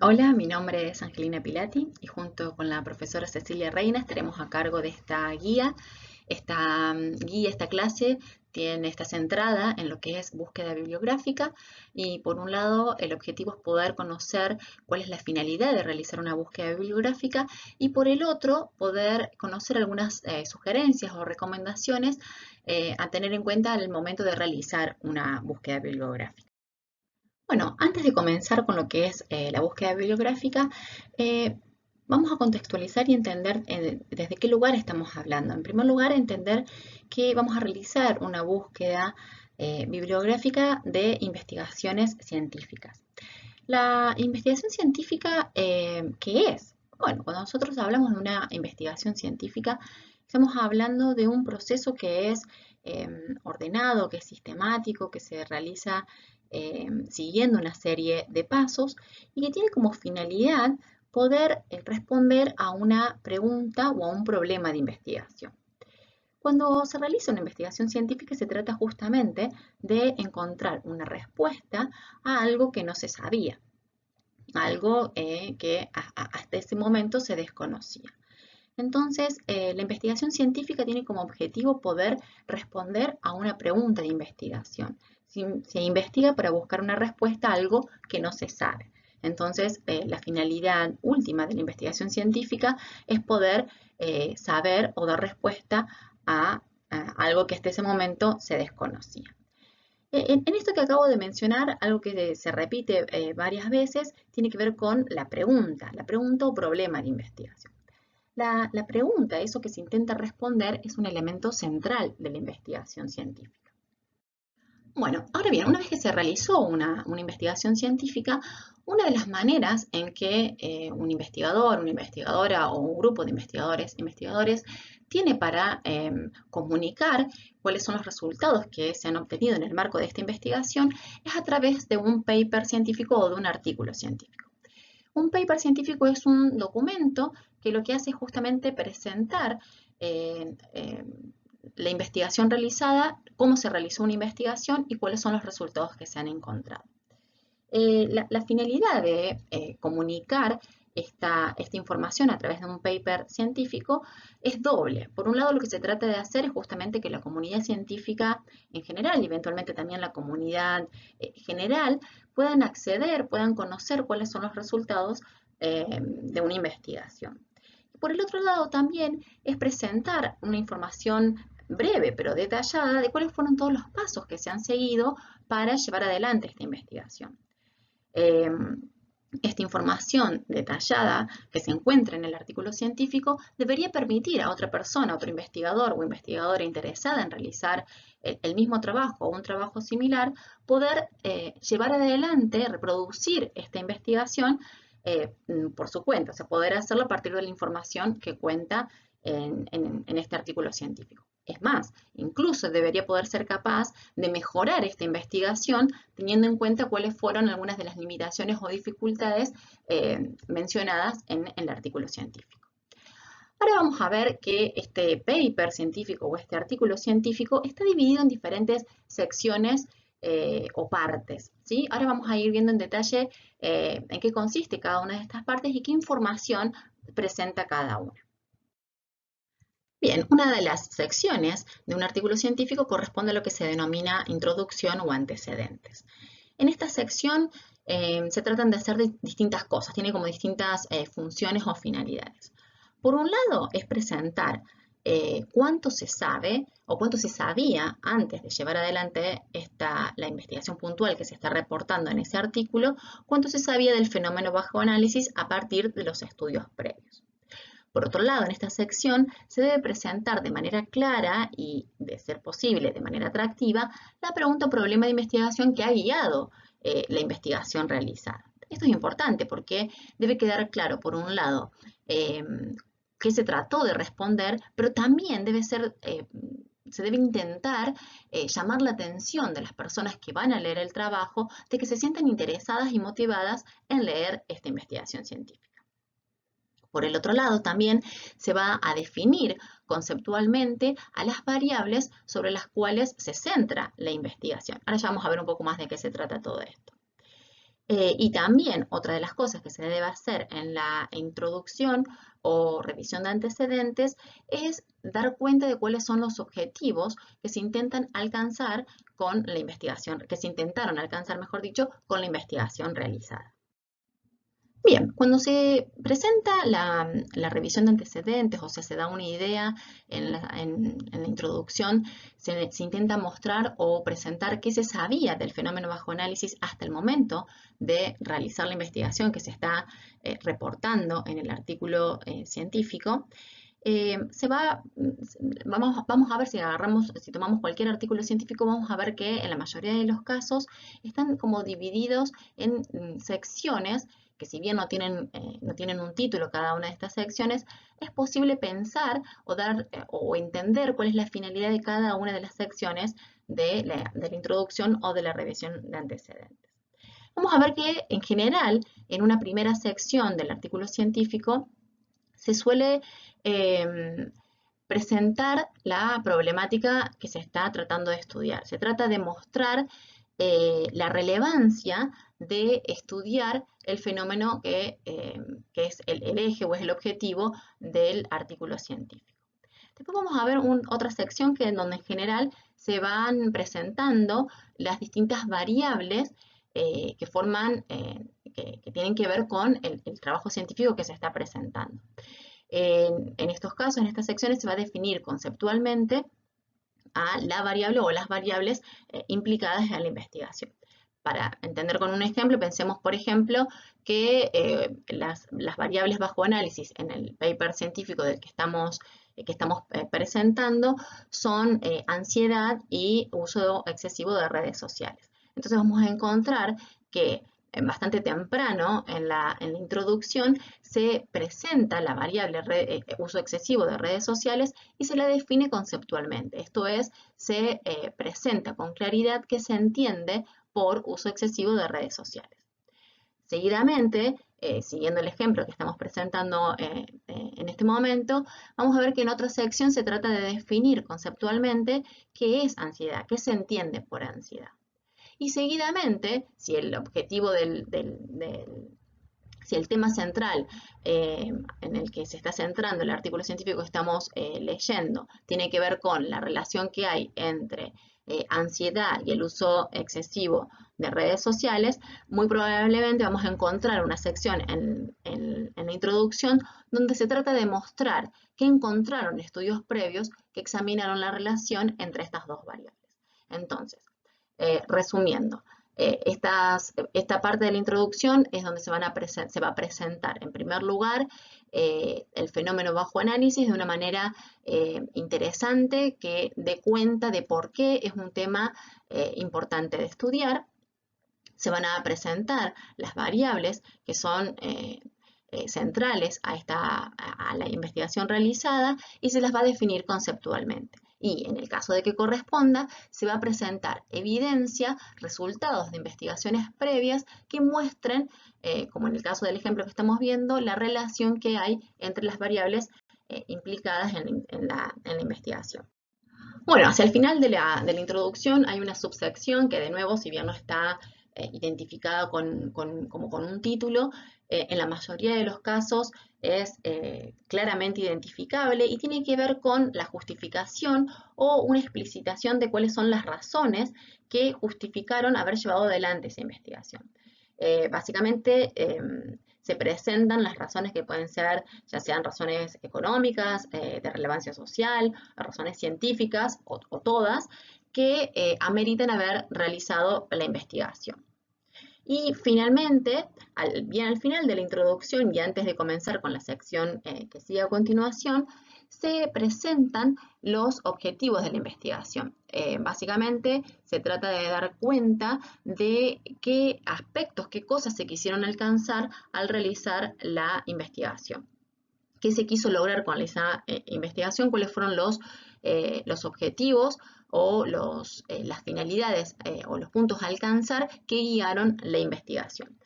Hola, mi nombre es Angelina Pilati y junto con la profesora Cecilia Reina estaremos a cargo de esta guía. Esta clase está centrada en lo que es búsqueda bibliográfica y por un lado el objetivo es poder conocer cuál es la finalidad de realizar una búsqueda bibliográfica y por el otro poder conocer algunas sugerencias o recomendaciones a tener en cuenta al momento de realizar una búsqueda bibliográfica. Bueno, antes de comenzar con lo que es la búsqueda bibliográfica, eh, vamos a contextualizar y entender desde qué lugar estamos hablando. En primer lugar, entender que vamos a realizar una búsqueda bibliográfica de investigaciones científicas. La investigación científica, ¿qué es? Bueno, cuando nosotros hablamos de una investigación científica, estamos hablando de un proceso que es ordenado, que es sistemático, que se realiza siguiendo una serie de pasos y que tiene como finalidad poder responder a una pregunta o a un problema de investigación. Cuando se realiza una investigación científica se trata justamente de encontrar una respuesta a algo que no se sabía, algo que hasta ese momento se desconocía. Entonces, la investigación científica tiene como objetivo poder responder a una pregunta de investigación. Se investiga para buscar una respuesta a algo que no se sabe. Entonces, la finalidad última de la investigación científica es poder saber o dar respuesta a algo que hasta ese momento se desconocía. En esto que acabo de mencionar, algo que se repite varias veces tiene que ver con la pregunta o problema de investigación. La pregunta, eso que se intenta responder, es un elemento central de la investigación científica. Bueno, ahora bien, una vez que se realizó una investigación científica, una de las maneras en que un investigador, una investigadora o un grupo de investigadores tiene para comunicar cuáles son los resultados que se han obtenido en el marco de esta investigación es a través de un paper científico o de un artículo científico. Un paper científico es un documento que lo que hace es justamente presentar eh, eh, la investigación realizada, cómo se realizó una investigación y cuáles son los resultados que se han encontrado. La finalidad de comunicar esta información a través de un paper científico es doble. Por un lado, lo que se trata de hacer es justamente que la comunidad científica en general y eventualmente también la comunidad general puedan acceder, puedan conocer cuáles son los resultados de una investigación. Por el otro lado, también es presentar una información breve pero detallada de cuáles fueron todos los pasos que se han seguido para llevar adelante esta investigación. Eh, esta información detallada que se encuentra en el artículo científico debería permitir a otra persona, a otro investigador o investigadora interesada en realizar el mismo trabajo o un trabajo similar, poder llevar adelante, reproducir esta investigación por su cuenta, o sea, poder hacerlo a partir de la información que cuenta en este artículo científico. Es más, incluso debería poder ser capaz de mejorar esta investigación teniendo en cuenta cuáles fueron algunas de las limitaciones o dificultades mencionadas en el artículo científico. Ahora vamos a ver que este paper científico o este artículo científico está dividido en diferentes secciones o partes, ¿sí? Ahora vamos a ir viendo en detalle en qué consiste cada una de estas partes y qué información presenta cada una. Bien, una de las secciones de un artículo científico corresponde a lo que se denomina introducción o antecedentes. En esta sección se tratan de hacer distintas cosas, tiene como distintas funciones o finalidades. Por un lado, es presentar cuánto se sabe o cuánto se sabía antes de llevar adelante la investigación puntual que se está reportando en ese artículo, cuánto se sabía del fenómeno bajo análisis a partir de los estudios previos. Por otro lado, en esta sección se debe presentar de manera clara y, de ser posible, de manera atractiva, la pregunta o problema de investigación que ha guiado la investigación realizada. Esto es importante porque debe quedar claro, por un lado, eh, qué se trató de responder, pero también se debe intentar llamar la atención de las personas que van a leer el trabajo de que se sientan interesadas y motivadas en leer esta investigación científica. Por el otro lado, también se va a definir conceptualmente a las variables sobre las cuales se centra la investigación. Ahora ya vamos a ver un poco más de qué se trata todo esto. Y también otra de las cosas que se debe hacer en la introducción o revisión de antecedentes es dar cuenta de cuáles son los objetivos que se intentan alcanzar con la investigación, que se intentaron alcanzar, mejor dicho, con la investigación realizada. Bien, cuando se presenta la revisión de antecedentes, o sea, se da una idea en la introducción, se intenta mostrar o presentar qué se sabía del fenómeno bajo análisis hasta el momento de realizar la investigación que se está reportando en el artículo científico. Vamos a ver si tomamos cualquier artículo científico, vamos a ver que en la mayoría de los casos están como divididos en secciones que si bien no tienen un título cada una de estas secciones, es posible pensar o entender cuál es la finalidad de cada una de las secciones de la introducción o de la revisión de antecedentes. Vamos a ver que en general, en una primera sección del artículo científico, se suele presentar la problemática que se está tratando de estudiar. Se trata de mostrar la relevancia de estudiar el fenómeno que es el eje o es el objetivo del artículo científico. Después vamos a ver otra sección en donde en general se van presentando las distintas variables que forman, que tienen que ver con el trabajo científico que se está presentando. En estos casos, en estas secciones, se va a definir conceptualmente a la variable o las variables implicadas en la investigación. Para entender con un ejemplo, pensemos, por ejemplo, que las variables bajo análisis en el paper científico del que estamos presentando son ansiedad y uso excesivo de redes sociales. Entonces vamos a encontrar que bastante temprano en la introducción se presenta la variable uso excesivo de redes sociales y se la define conceptualmente. Esto es, se presenta con claridad qué se entiende por uso excesivo de redes sociales. Seguidamente, siguiendo el ejemplo que estamos presentando en este momento, vamos a ver que en otra sección se trata de definir conceptualmente qué es ansiedad, qué se entiende por ansiedad. Y seguidamente, si el objetivo si el tema central en el que se está centrando el artículo científico que estamos leyendo tiene que ver con la relación que hay entre ansiedad y el uso excesivo de redes sociales, muy probablemente vamos a encontrar una sección en la introducción donde se trata de mostrar que encontraron estudios previos que examinaron la relación entre estas dos variables. Entonces, resumiendo, esta parte de la introducción es donde se va a presentar, en primer lugar, el fenómeno bajo análisis de una manera interesante que dé cuenta de por qué es un tema importante de estudiar. Se van a presentar las variables que son centrales a la investigación realizada y se las va a definir conceptualmente. Y en el caso de que corresponda, se va a presentar evidencia, resultados de investigaciones previas que muestren, como en el caso del ejemplo que estamos viendo, la relación que hay entre las variables implicadas en la investigación. Bueno, hacia el final de la introducción hay una subsección que de nuevo, si bien no está identificada como con un título, en la mayoría de los casos es claramente identificable y tiene que ver con la justificación o una explicitación de cuáles son las razones que justificaron haber llevado adelante esa investigación. Básicamente, se presentan las razones que pueden ser, ya sean razones económicas, de relevancia social, razones científicas o todas, que ameritan haber realizado la investigación. Y finalmente, bien al final de la introducción y antes de comenzar con la sección que sigue a continuación, se presentan los objetivos de la investigación. Básicamente se trata de dar cuenta de qué aspectos, qué cosas se quisieron alcanzar al realizar la investigación. ¿Qué se quiso lograr con esa investigación? ¿Cuáles fueron los objetivos o las finalidades o los puntos a alcanzar que guiaron la investigación?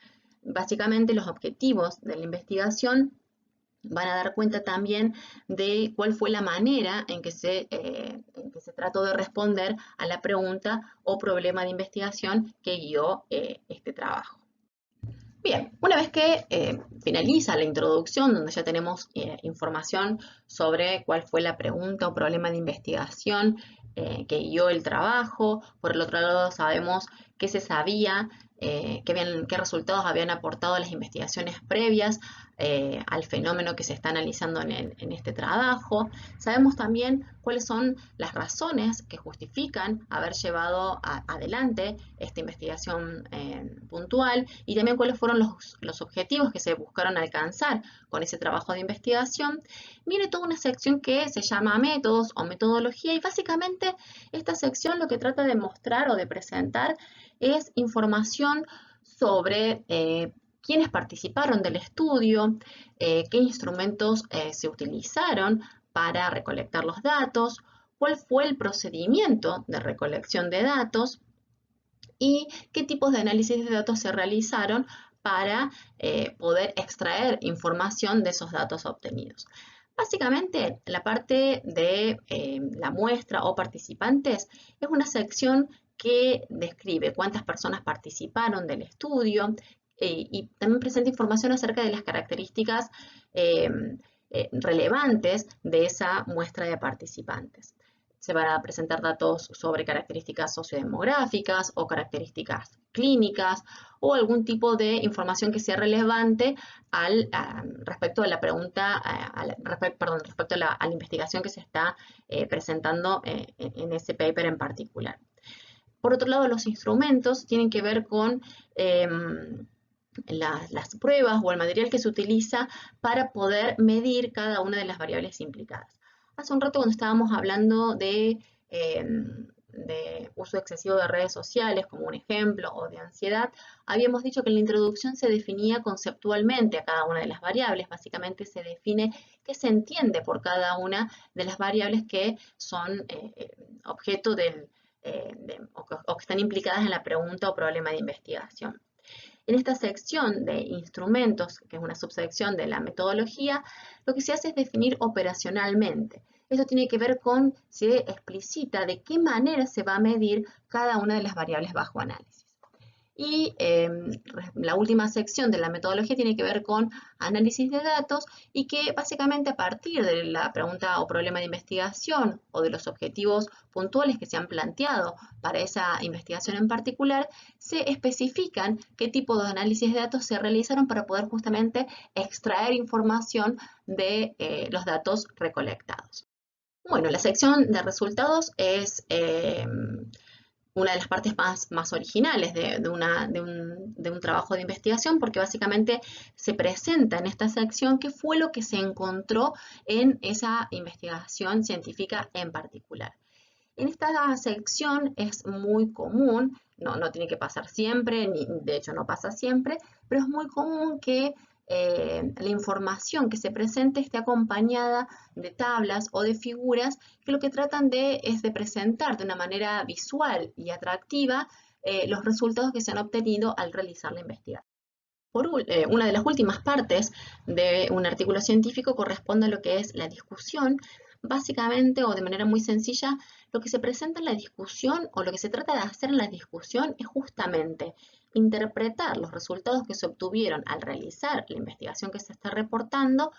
Básicamente los objetivos de la investigación van a dar cuenta también de cuál fue la manera en que se trató de responder a la pregunta o problema de investigación que guió este trabajo. Bien, una vez que finaliza la introducción, donde ya tenemos información sobre cuál fue la pregunta o problema de investigación que guió el trabajo, por el otro lado sabemos qué se sabía, qué resultados habían aportado las investigaciones previas al fenómeno que se está analizando en este trabajo. Sabemos también cuáles son las razones que justifican haber llevado adelante esta investigación puntual y también cuáles fueron los objetivos que se buscaron alcanzar con ese trabajo de investigación. Viene toda una sección que se llama métodos o metodología y básicamente esta sección lo que trata de mostrar o de presentar es información sobre quiénes participaron del estudio, qué instrumentos se utilizaron para recolectar los datos, cuál fue el procedimiento de recolección de datos y qué tipos de análisis de datos se realizaron para poder extraer información de esos datos obtenidos. Básicamente, la parte de la muestra o participantes es una sección que describe cuántas personas participaron del estudio y también presenta información acerca de las características relevantes de esa muestra de participantes. Se van a presentar datos sobre características sociodemográficas o características clínicas o algún tipo de información que sea relevante respecto a la pregunta, respecto a la investigación que se está presentando en ese paper en particular. Por otro lado, los instrumentos tienen que ver con las pruebas o el material que se utiliza para poder medir cada una de las variables implicadas. Hace un rato cuando estábamos hablando de uso excesivo de redes sociales como un ejemplo o de ansiedad, habíamos dicho que en la introducción se definía conceptualmente a cada una de las variables. Básicamente se define qué se entiende por cada una de las variables que son objeto o que están implicadas en la pregunta o problema de investigación. En esta sección de instrumentos, que es una subsección de la metodología, lo que se hace es definir operacionalmente. Esto tiene que ver con, se explicita de qué manera se va a medir cada una de las variables bajo análisis. Y la última sección de la metodología tiene que ver con análisis de datos y que básicamente a partir de la pregunta o problema de investigación o de los objetivos puntuales que se han planteado para esa investigación en particular, se especifican qué tipo de análisis de datos se realizaron para poder justamente extraer información de los datos recolectados. Bueno, la sección de resultados es una de las partes más originales de un trabajo de investigación, porque básicamente se presenta en esta sección qué fue lo que se encontró en esa investigación científica en particular. En esta sección es muy común, no tiene que pasar siempre, de hecho no pasa siempre, pero es muy común que la información que se presente esté acompañada de tablas o de figuras que lo que tratan es de presentar de una manera visual y atractiva los resultados que se han obtenido al realizar la investigación. Una de las últimas partes de un artículo científico corresponde a lo que es la discusión. Básicamente, o de manera muy sencilla, lo que se presenta en la discusión o lo que se trata de hacer en la discusión es justamente interpretar los resultados que se obtuvieron al realizar la investigación que se está reportando,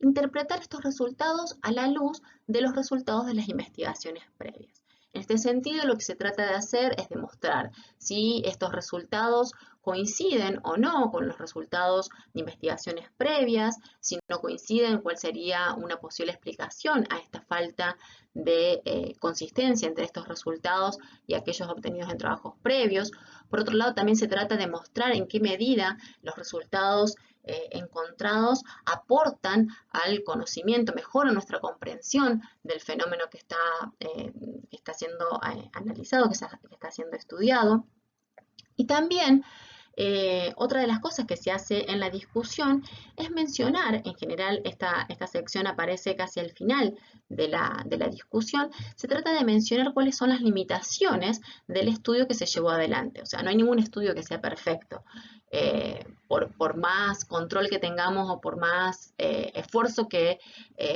interpretar estos resultados a la luz de los resultados de las investigaciones previas. En este sentido, lo que se trata de hacer es demostrar si estos resultados coinciden o no con los resultados de investigaciones previas, si no coinciden, cuál sería una posible explicación a esta falta de consistencia entre estos resultados y aquellos obtenidos en trabajos previos. Por otro lado, también se trata de mostrar en qué medida los resultados encontrados aportan al conocimiento, mejoran nuestra comprensión del fenómeno que está siendo analizado, que está siendo estudiado. Y también otra de las cosas que se hace en la discusión es mencionar, en general esta sección aparece casi al final de la discusión, se trata de mencionar cuáles son las limitaciones del estudio que se llevó adelante. O sea, no hay ningún estudio que sea perfecto. por más control que tengamos o por más esfuerzo que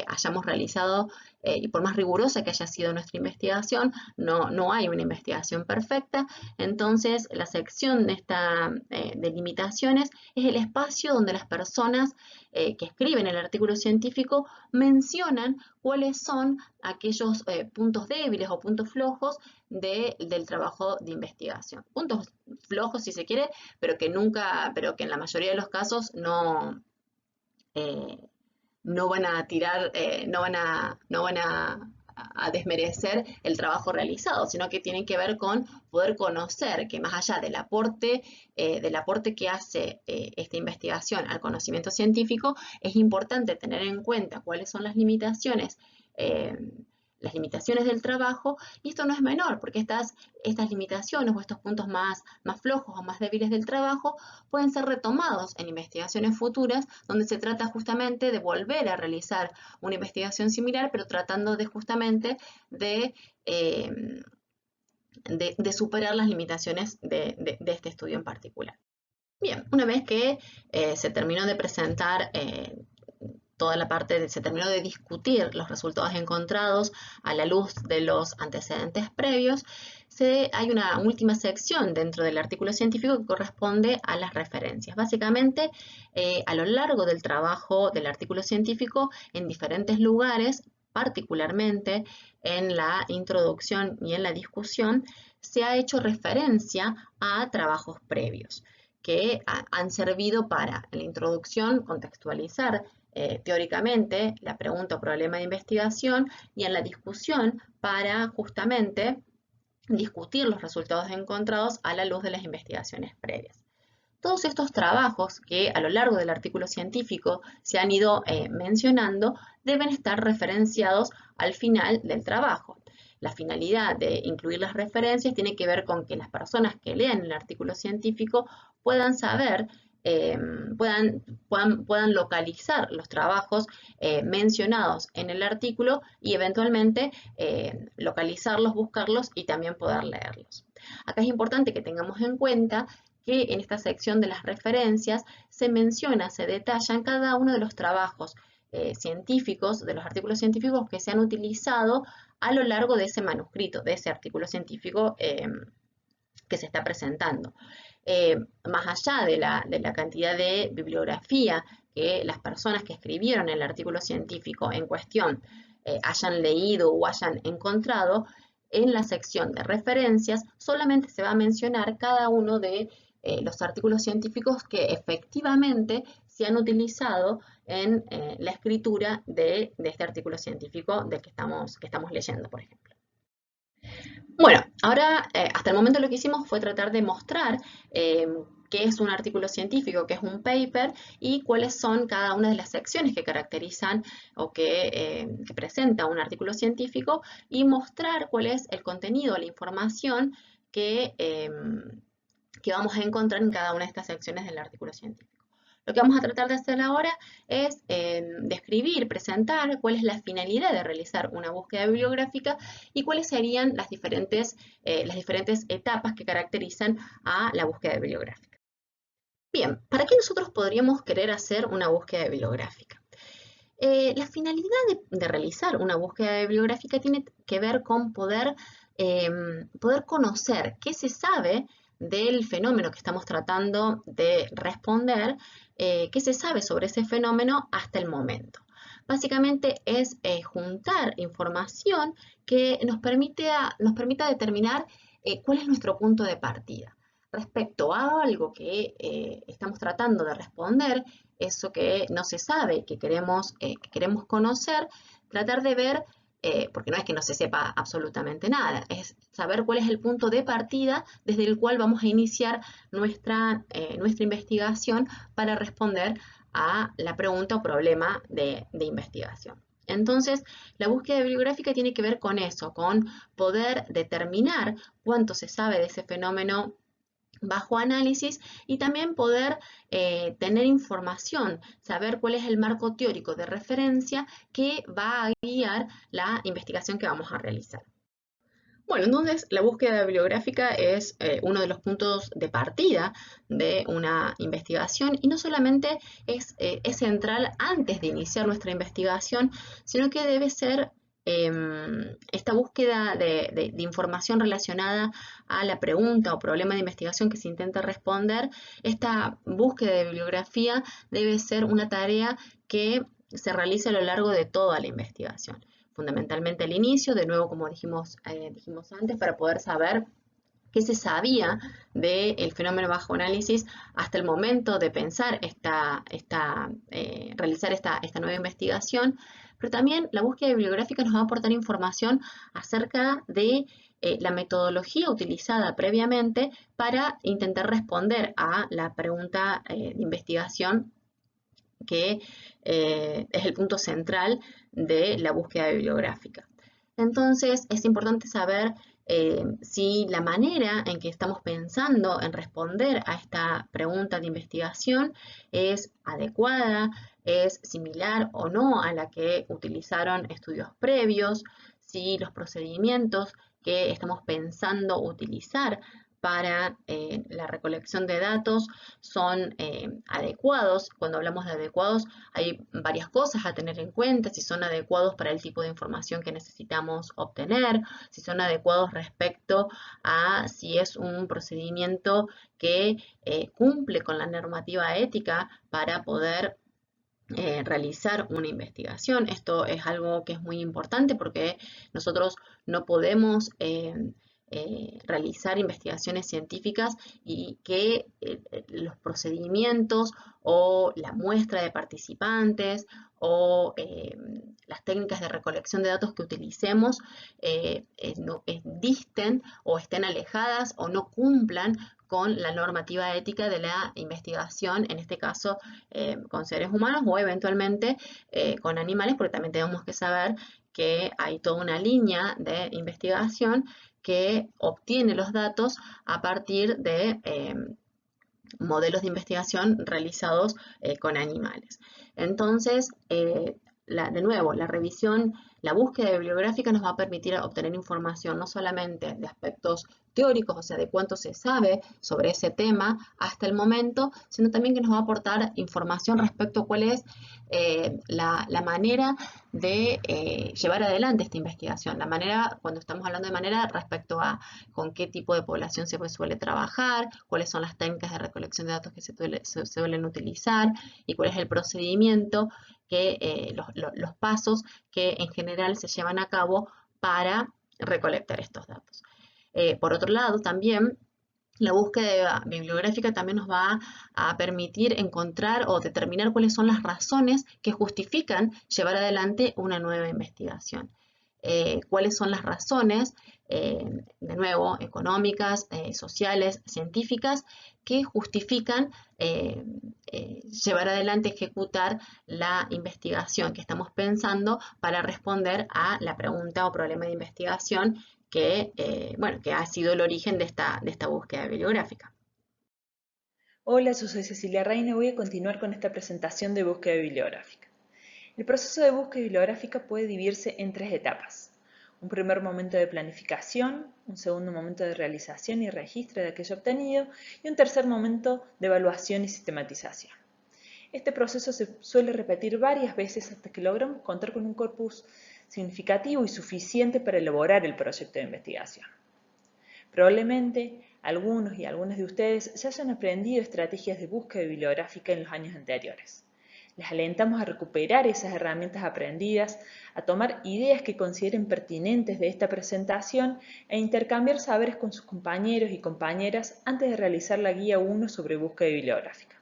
hayamos realizado y por más rigurosa que haya sido nuestra investigación, no hay una investigación perfecta. Entonces, la sección de limitaciones es el espacio donde las personas que escriben el artículo científico mencionan cuáles son aquellos puntos débiles o puntos flojos del trabajo de investigación. Puntos flojos, si se quiere, pero que en la mayoría de los casos no van a tirar, no van a desmerecer el trabajo realizado, sino que tienen que ver con poder conocer que más allá del aporte que hace esta investigación al conocimiento científico, es importante tener en cuenta cuáles son las limitaciones del trabajo, y esto no es menor, porque estas limitaciones o estos puntos más flojos o más débiles del trabajo pueden ser retomados en investigaciones futuras, donde se trata justamente de volver a realizar una investigación similar, pero tratando justamente de superar las limitaciones de este estudio en particular. Bien, una vez que se terminó de presentar toda la parte, se terminó de discutir los resultados encontrados a la luz de los antecedentes previos, hay una última sección dentro del artículo científico que corresponde a las referencias. Básicamente, a lo largo del trabajo del artículo científico, en diferentes lugares, particularmente en la introducción y en la discusión, se ha hecho referencia a trabajos previos que han servido para, en la introducción, contextualizar teóricamente la pregunta o problema de investigación, y en la discusión para justamente discutir los resultados encontrados a la luz de las investigaciones previas. Todos estos trabajos que a lo largo del artículo científico se han ido mencionando deben estar referenciados al final del trabajo. La finalidad de incluir las referencias tiene que ver con que las personas que leen el artículo científico puedan saber, puedan localizar los trabajos mencionados en el artículo y eventualmente localizarlos, buscarlos y también poder leerlos. Acá es importante que tengamos en cuenta que en esta sección de las referencias se menciona, se detallan cada uno de los trabajos científicos, de los artículos científicos que se han utilizado a lo largo de ese manuscrito, de ese artículo científico que se está presentando. Más allá de la cantidad de bibliografía que las personas que escribieron el artículo científico en cuestión hayan leído o hayan encontrado, en la sección de referencias solamente se va a mencionar cada uno de los artículos científicos que efectivamente se han utilizado en la escritura de este artículo científico del que estamos leyendo, por ejemplo. Bueno, ahora hasta el momento lo que hicimos fue tratar de mostrar qué es un artículo científico, qué es un paper y cuáles son cada una de las secciones que caracterizan o que presenta un artículo científico, y mostrar cuál es el contenido, la información que vamos a encontrar en cada una de estas secciones del artículo científico. Lo que vamos a tratar de hacer ahora es describir, presentar cuál es la finalidad de realizar una búsqueda bibliográfica y cuáles serían las diferentes etapas que caracterizan a la búsqueda bibliográfica. Bien, ¿para qué nosotros podríamos querer hacer una búsqueda bibliográfica? La finalidad de realizar una búsqueda bibliográfica tiene que ver con poder conocer qué se sabe del fenómeno que estamos tratando de responder, qué se sabe sobre ese fenómeno hasta el momento. Básicamente es juntar información que nos permita determinar cuál es nuestro punto de partida respecto a algo que estamos tratando de responder, eso que no se sabe, que queremos conocer, tratar de ver, porque no es que no se sepa absolutamente nada, es saber cuál es el punto de partida desde el cual vamos a iniciar nuestra investigación para responder a la pregunta o problema de investigación. Entonces, la búsqueda bibliográfica tiene que ver con eso, con poder determinar cuánto se sabe de ese fenómeno bajo análisis, y también poder tener información, saber cuál es el marco teórico de referencia que va a guiar la investigación que vamos a realizar. Bueno, entonces la búsqueda bibliográfica es uno de los puntos de partida de una investigación y no solamente es central antes de iniciar nuestra investigación, sino que debe ser esta búsqueda de información relacionada a la pregunta o problema de investigación que se intenta responder. Esta búsqueda de bibliografía debe ser una tarea que se realice a lo largo de toda la investigación, fundamentalmente al inicio, de nuevo como dijimos antes, para poder saber qué se sabía del fenómeno bajo análisis hasta el momento de pensar realizar esta nueva investigación, pero también la búsqueda bibliográfica nos va a aportar información acerca de la metodología utilizada previamente para intentar responder a la pregunta de investigación que es el punto central de la búsqueda bibliográfica. Entonces, es importante saber si la manera en que estamos pensando en responder a esta pregunta de investigación es adecuada, es similar o no a la que utilizaron estudios previos, si los procedimientos que estamos pensando utilizar para la recolección de datos son adecuados. Cuando hablamos de adecuados, hay varias cosas a tener en cuenta: si son adecuados para el tipo de información que necesitamos obtener, si son adecuados respecto a si es un procedimiento que cumple con la normativa ética para poder realizar una investigación. Esto es algo que es muy importante porque nosotros no podemos realizar investigaciones científicas y que los procedimientos o la muestra de participantes o las técnicas de recolección de datos que utilicemos disten o estén alejadas o no cumplan con la normativa ética de la investigación, en este caso con seres humanos o eventualmente con animales, porque también tenemos que saber que hay toda una línea de investigación que obtiene los datos a partir de modelos de investigación realizados con animales. Entonces, de nuevo, la revisión, la búsqueda bibliográfica nos va a permitir obtener información no solamente de aspectos teóricos, o sea, de cuánto se sabe sobre ese tema hasta el momento, sino también que nos va a aportar información respecto a cuál es la manera de llevar adelante esta investigación. La manera, cuando estamos hablando de manera, respecto a con qué tipo de población se suele trabajar, cuáles son las técnicas de recolección de datos que se suelen utilizar y cuál es el procedimiento, los pasos que en general se llevan a cabo para recolectar estos datos. Por otro lado, también la búsqueda bibliográfica también nos va a permitir encontrar o determinar cuáles son las razones que justifican llevar adelante una nueva investigación. Cuáles son las razones, de nuevo, económicas, sociales, científicas, que justifican llevar adelante, ejecutar la investigación que estamos pensando para responder a la pregunta o problema de investigación que ha sido el origen de esta búsqueda bibliográfica. Hola, yo soy Cecilia Reina y voy a continuar con esta presentación de búsqueda bibliográfica. El proceso de búsqueda bibliográfica puede dividirse en 3 etapas. Un primer momento de planificación, un segundo momento de realización y registro de aquello obtenido y un tercer momento de evaluación y sistematización. Este proceso se suele repetir varias veces hasta que logramos contar con un corpus significativo y suficiente para elaborar el proyecto de investigación. Probablemente algunos y algunas de ustedes ya hayan aprendido estrategias de búsqueda bibliográfica en los años anteriores. Les alentamos a recuperar esas herramientas aprendidas, a tomar ideas que consideren pertinentes de esta presentación e intercambiar saberes con sus compañeros y compañeras antes de realizar la guía 1 sobre búsqueda bibliográfica.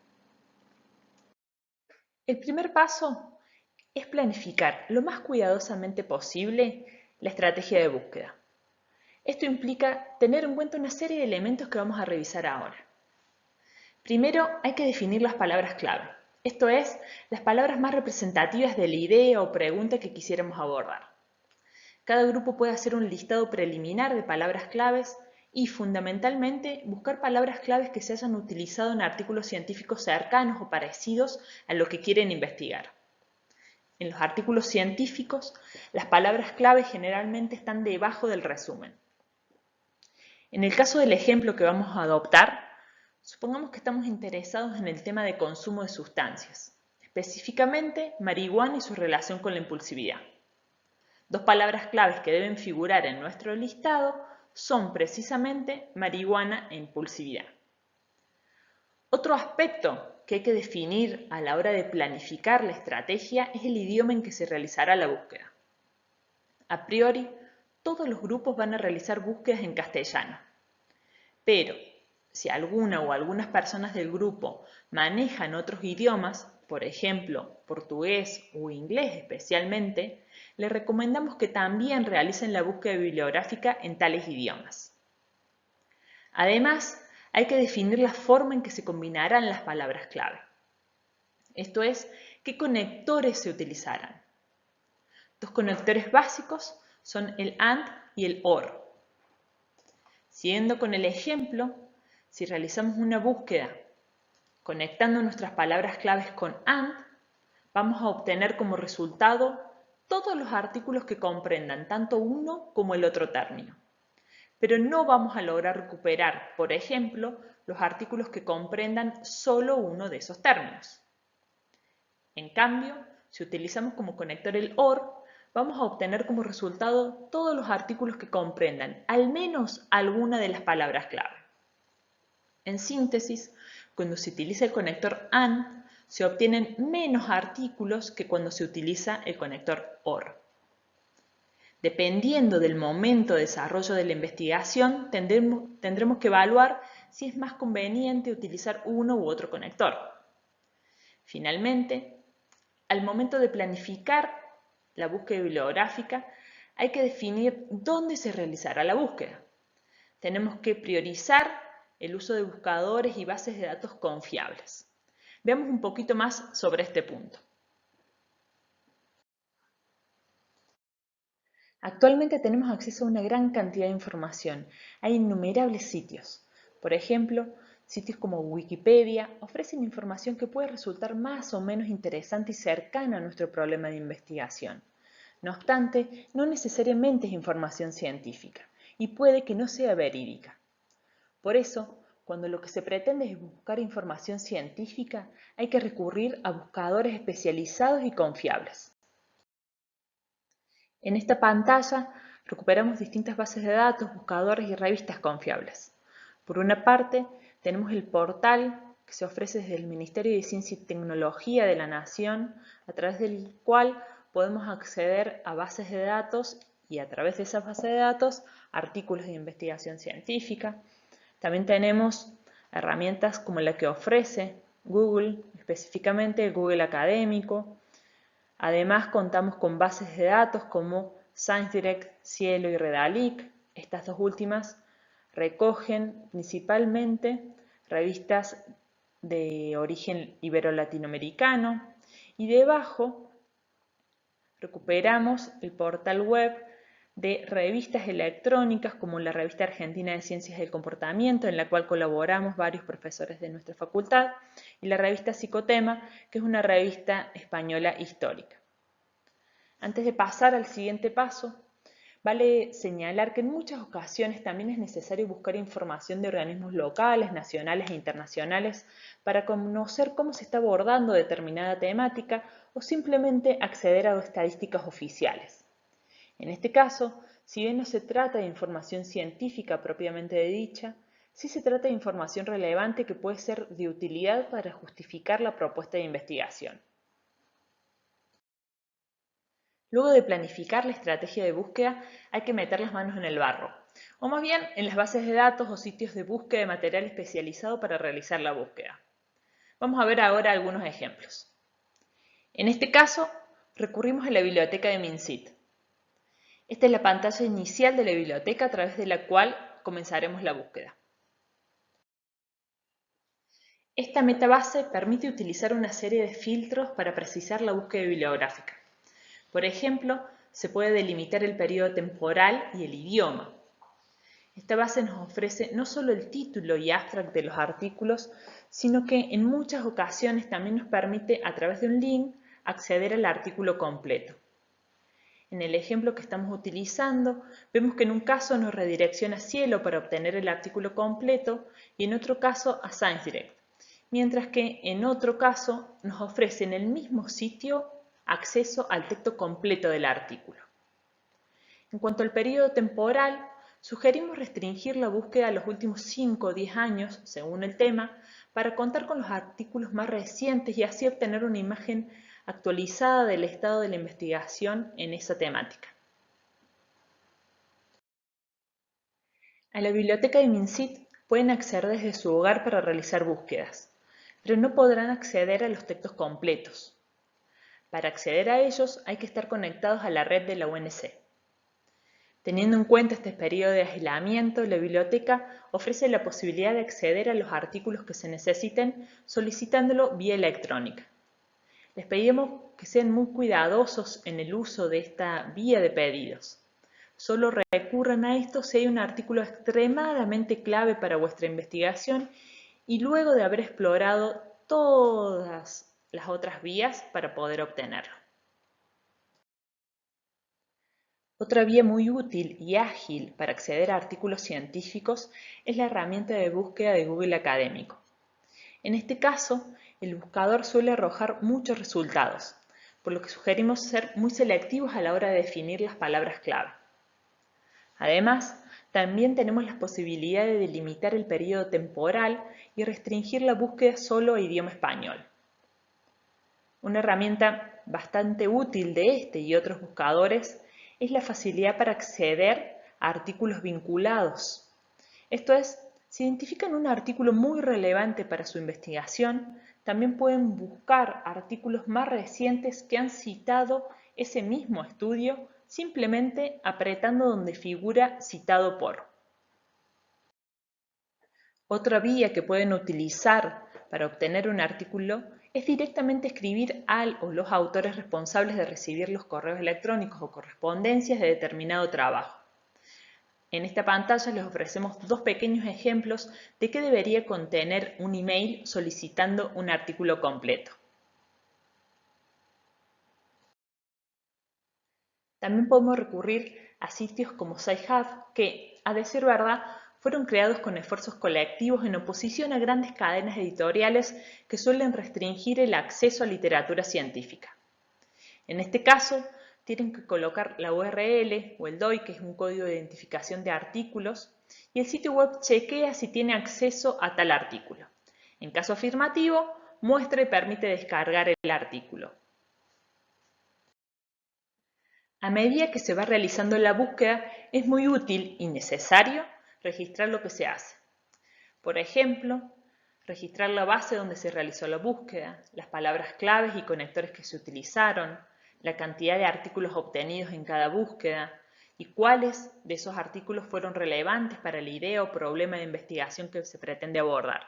El primer paso es planificar lo más cuidadosamente posible la estrategia de búsqueda. Esto implica tener en cuenta una serie de elementos que vamos a revisar ahora. Primero, hay que definir las palabras clave, esto es, las palabras más representativas de la idea o pregunta que quisiéramos abordar. Cada grupo puede hacer un listado preliminar de palabras claves y, fundamentalmente, buscar palabras claves que se hayan utilizado en artículos científicos cercanos o parecidos a lo que quieren investigar. En los artículos científicos, las palabras clave generalmente están debajo del resumen. En el caso del ejemplo que vamos a adoptar, supongamos que estamos interesados en el tema de consumo de sustancias, específicamente marihuana y su relación con la impulsividad. Dos palabras claves que deben figurar en nuestro listado son precisamente marihuana e impulsividad. Otro aspecto que hay que definir a la hora de planificar la estrategia es el idioma en que se realizará la búsqueda. A priori, todos los grupos van a realizar búsquedas en castellano, pero si alguna o algunas personas del grupo manejan otros idiomas, por ejemplo, portugués o inglés especialmente, les recomendamos que también realicen la búsqueda bibliográfica en tales idiomas. Además, hay que definir la forma en que se combinarán las palabras clave. Esto es, qué conectores se utilizarán. Dos conectores básicos son el AND y el OR. Siguiendo con el ejemplo, si realizamos una búsqueda conectando nuestras palabras claves con AND, vamos a obtener como resultado todos los artículos que comprendan tanto uno como el otro término. Pero no vamos a lograr recuperar, por ejemplo, los artículos que comprendan solo uno de esos términos. En cambio, si utilizamos como conector el OR, vamos a obtener como resultado todos los artículos que comprendan al menos alguna de las palabras clave. En síntesis, cuando se utiliza el conector AND, se obtienen menos artículos que cuando se utiliza el conector OR. Dependiendo del momento de desarrollo de la investigación, tendremos que evaluar si es más conveniente utilizar uno u otro conector. Finalmente, al momento de planificar la búsqueda bibliográfica, hay que definir dónde se realizará la búsqueda. Tenemos que priorizar el uso de buscadores y bases de datos confiables. Veamos un poquito más sobre este punto. Actualmente tenemos acceso a una gran cantidad de información. Hay innumerables sitios. Por ejemplo, sitios como Wikipedia ofrecen información que puede resultar más o menos interesante y cercana a nuestro problema de investigación. No obstante, no necesariamente es información científica y puede que no sea verídica. Por eso, cuando lo que se pretende es buscar información científica, hay que recurrir a buscadores especializados y confiables. En esta pantalla recuperamos distintas bases de datos, buscadores y revistas confiables. Por una parte, tenemos el portal que se ofrece desde el Ministerio de Ciencia y Tecnología de la Nación, a través del cual podemos acceder a bases de datos y a través de esas bases de datos artículos de investigación científica. También tenemos herramientas como la que ofrece Google, específicamente el Google Académico. Además, contamos con bases de datos como ScienceDirect, Cielo y Redalic. Estas dos últimas recogen principalmente revistas de origen ibero-latinoamericano y debajo recuperamos el portal web de revistas electrónicas como la Revista Argentina de Ciencias del Comportamiento, en la cual colaboramos varios profesores de nuestra facultad, y la revista Psicotema, que es una revista española histórica. Antes de pasar al siguiente paso, vale señalar que en muchas ocasiones también es necesario buscar información de organismos locales, nacionales e internacionales para conocer cómo se está abordando determinada temática o simplemente acceder a estadísticas oficiales. En este caso, si bien no se trata de información científica propiamente dicha, sí se trata de información relevante que puede ser de utilidad para justificar la propuesta de investigación. Luego de planificar la estrategia de búsqueda, hay que meter las manos en el barro, o más bien en las bases de datos o sitios de búsqueda de material especializado para realizar la búsqueda. Vamos a ver ahora algunos ejemplos. En este caso, recurrimos a la biblioteca de MinSit. Esta es la pantalla inicial de la biblioteca a través de la cual comenzaremos la búsqueda. Esta metabase permite utilizar una serie de filtros para precisar la búsqueda bibliográfica. Por ejemplo, se puede delimitar el periodo temporal y el idioma. Esta base nos ofrece no solo el título y abstract de los artículos, sino que en muchas ocasiones también nos permite, a través de un link, acceder al artículo completo. En el ejemplo que estamos utilizando, vemos que en un caso nos redirecciona a Cielo para obtener el artículo completo y en otro caso a ScienceDirect, mientras que en otro caso nos ofrece en el mismo sitio acceso al texto completo del artículo. En cuanto al periodo temporal, sugerimos restringir la búsqueda a los últimos 5 o 10 años, según el tema, para contar con los artículos más recientes y así obtener una imagen actualizada del estado de la investigación en esa temática. A la biblioteca de MinSit pueden acceder desde su hogar para realizar búsquedas, pero no podrán acceder a los textos completos. Para acceder a ellos hay que estar conectados a la red de la UNC. Teniendo en cuenta este periodo de aislamiento, la biblioteca ofrece la posibilidad de acceder a los artículos que se necesiten solicitándolo vía electrónica. Les pedimos que sean muy cuidadosos en el uso de esta vía de pedidos. Solo recurran a esto si hay un artículo extremadamente clave para vuestra investigación y luego de haber explorado todas las otras vías para poder obtenerlo. Otra vía muy útil y ágil para acceder a artículos científicos es la herramienta de búsqueda de Google Académico. En este caso, el buscador suele arrojar muchos resultados, por lo que sugerimos ser muy selectivos a la hora de definir las palabras clave. Además, también tenemos la posibilidad de delimitar el periodo temporal y restringir la búsqueda solo a idioma español. Una herramienta bastante útil de este y otros buscadores es la facilidad para acceder a artículos vinculados. Esto es, si identifican un artículo muy relevante para su investigación, también pueden buscar artículos más recientes que han citado ese mismo estudio simplemente apretando donde figura citado por. Otra vía que pueden utilizar para obtener un artículo es directamente escribir al o los autores responsables de recibir los correos electrónicos o correspondencias de determinado trabajo. En esta pantalla les ofrecemos dos pequeños ejemplos de qué debería contener un email solicitando un artículo completo. También podemos recurrir a sitios como SciHub que, a decir verdad, fueron creados con esfuerzos colectivos en oposición a grandes cadenas editoriales que suelen restringir el acceso a literatura científica. En este caso, tienen que colocar la URL o el DOI, que es un código de identificación de artículos, y el sitio web chequea si tiene acceso a tal artículo. En caso afirmativo, muestra y permite descargar el artículo. A medida que se va realizando la búsqueda, es muy útil y necesario registrar lo que se hace. Por ejemplo, registrar la base donde se realizó la búsqueda, las palabras claves y conectores que se utilizaron, la cantidad de artículos obtenidos en cada búsqueda y cuáles de esos artículos fueron relevantes para la idea o problema de investigación que se pretende abordar.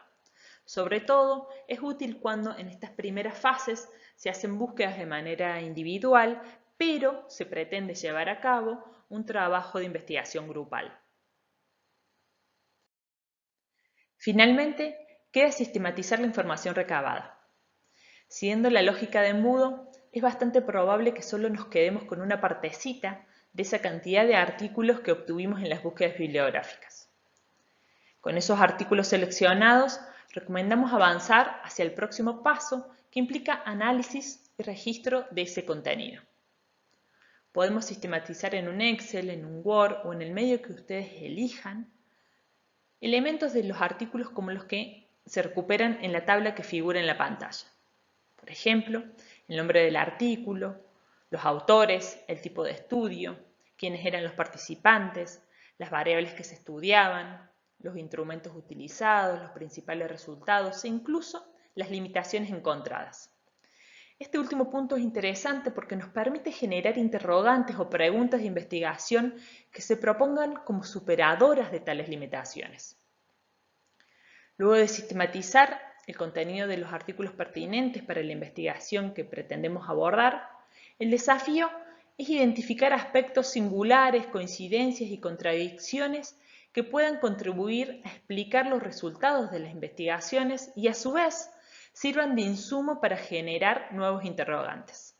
Sobre todo, es útil cuando en estas primeras fases se hacen búsquedas de manera individual, pero se pretende llevar a cabo un trabajo de investigación grupal. Finalmente, queda sistematizar la información recabada. Siguiendo la lógica de embudo, es bastante probable que solo nos quedemos con una partecita de esa cantidad de artículos que obtuvimos en las búsquedas bibliográficas. Con esos artículos seleccionados, recomendamos avanzar hacia el próximo paso que implica análisis y registro de ese contenido. Podemos sistematizar en un Excel, en un Word o en el medio que ustedes elijan elementos de los artículos como los que se recuperan en la tabla que figura en la pantalla. Por ejemplo, el nombre del artículo, los autores, el tipo de estudio, quiénes eran los participantes, las variables que se estudiaban, los instrumentos utilizados, los principales resultados e incluso las limitaciones encontradas. Este último punto es interesante porque nos permite generar interrogantes o preguntas de investigación que se propongan como superadoras de tales limitaciones. Luego de sistematizar el contenido de los artículos pertinentes para la investigación que pretendemos abordar, el desafío es identificar aspectos singulares, coincidencias y contradicciones que puedan contribuir a explicar los resultados de las investigaciones y a su vez sirvan de insumo para generar nuevos interrogantes.